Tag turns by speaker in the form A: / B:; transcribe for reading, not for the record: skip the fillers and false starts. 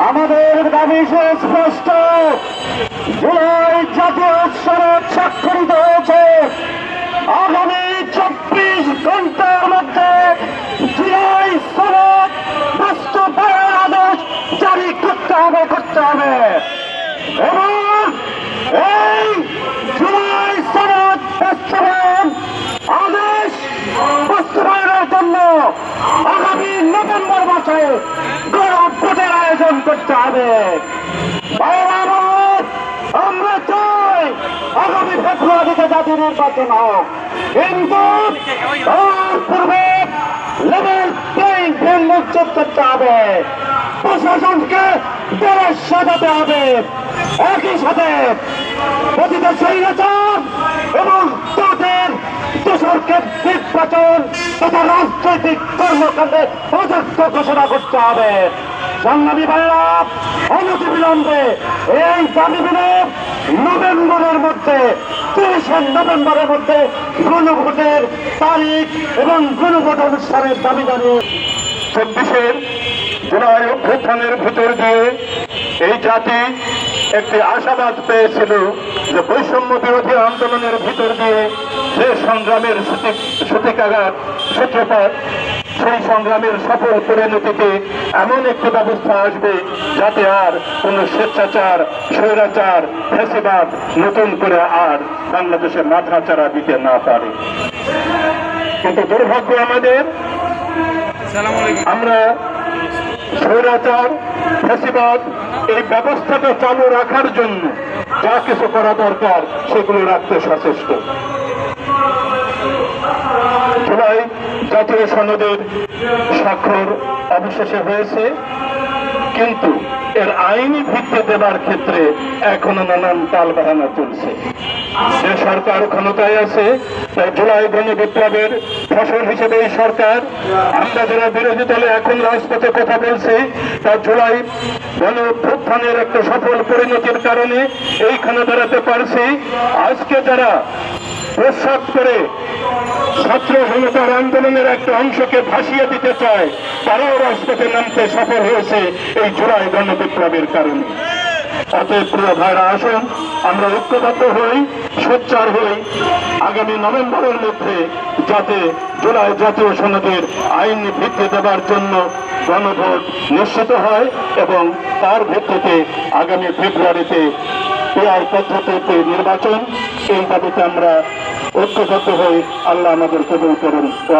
A: আমাদের দাবি সুস্পষ্ট। জুলাই জাতীয় সনদ স্বাক্ষরিত হয়েছে। আগামী 24 ঘন্টার মধ্যে জুলাই সনদ বাস্তবায়নের আদেশ জারি করতে হবে এবং এই জুলাই সনদ বাস্তবায়ন আদেশ বাস্তবায়নের জন্য আগামী নভেম্বর মাসে গণভোটের আয়োজন করতে হবে। আমরা চাই আগামী ফেব্রুয়ারিতে জাতীয় নির্বাচন হোক, কিন্তু তার পূর্বে লেভেল প্লেইং ফিল্ড নিশ্চিত করতে হবে। প্রশাসনকে দলে সাজাতে হবে। একই সাথে পতিত স্বৈরাচার এবং তাদের দোসরকে নির্বাচন তথা রাজনৈতিক কর্মকাণ্ডে অযোগ্য ঘোষণা করতে হবে। সংগ্রামী ভাইরা, অনতিবিলম্বে এই দাবি মেনে নভেম্বরের মধ্যে 30 নভেম্বরের মধ্যে গণভোটের তারিখ এবং গণভোট অনুষ্ঠানের দাবি জানিয়ে
B: 24 জুলাই অভ্যুত্থানের ভিতর দিয়ে এই জাতি একটি আশাবাদ পেয়েছিল যে বৈষম্য বিরোধী আন্দোলনের ভিতর দিয়ে যে সংগ্রামের সূতিকাগার সূত্রপাত, সেই সংগ্রামের সফল পরিণতিতে এমন একটি ব্যবস্থা আসবে যাতে আর কোনো স্বেচ্ছাচার, স্বৈরাচার, ফ্যাসিবাদ নতুন করে আর বাংলাদেশে মাথাচাড়া দিতে না পারে। কিন্তু দুর্ভাগ্য আমাদের, আমরা স্বৈরাচার, ফ্যাসিবাদ এই ব্যবস্থাটা চালু রাখার জন্য যা কিছু করা দরকার সেগুলো রাখতে সচেষ্ট। জুলাই জাতীয় সনদের স্বাক্ষর অবশেষে হয়েছে, কিন্তু এর আইনি ভিত্তি দেবার ক্ষেত্রে এখনো নানান টালবাহানা চলছে। যে সরকার ক্ষমতায় আছে তাই জুলাই গণবিপ্লবের ফসল হিসেবে এই সরকার, আমরা যারা বিরোধী দলে এখন রাজপথে কথা বলছি তা জুলাই গণঅভ্যুত্থানের একটা সফল পরিণতির কারণে এইখানে দাঁড়াতে পারছি। আজকে যারা প্রস্রাব করে ছাত্র জনতার আন্দোলনের একটা অংশকে ভাসিয়ে দিতে চায়, তারাও রাজপথে নামতে সফল হয়েছে এই জুলাই গণবিপ্লবের কারণে। অতএব প্রিয় ভাইরা, আসুন আমরা ঐক্যবদ্ধ হই, সোচ্চার হই, আগামী নভেম্বরের মধ্যে যাতে জুলাই জাতীয় সনদের আইন ভিত্তি দেওয়ার জন্য গণভোট নিশ্চিত হয় এবং তার ভিত্তিতে আগামী ফেব্রুয়ারিতে পেয়ার পদ্ধতিতে নির্বাচন, এই দাবিতে আমরা ঐক্যবদ্ধ হই। আল্লাহ আমাদের কবুল করুন।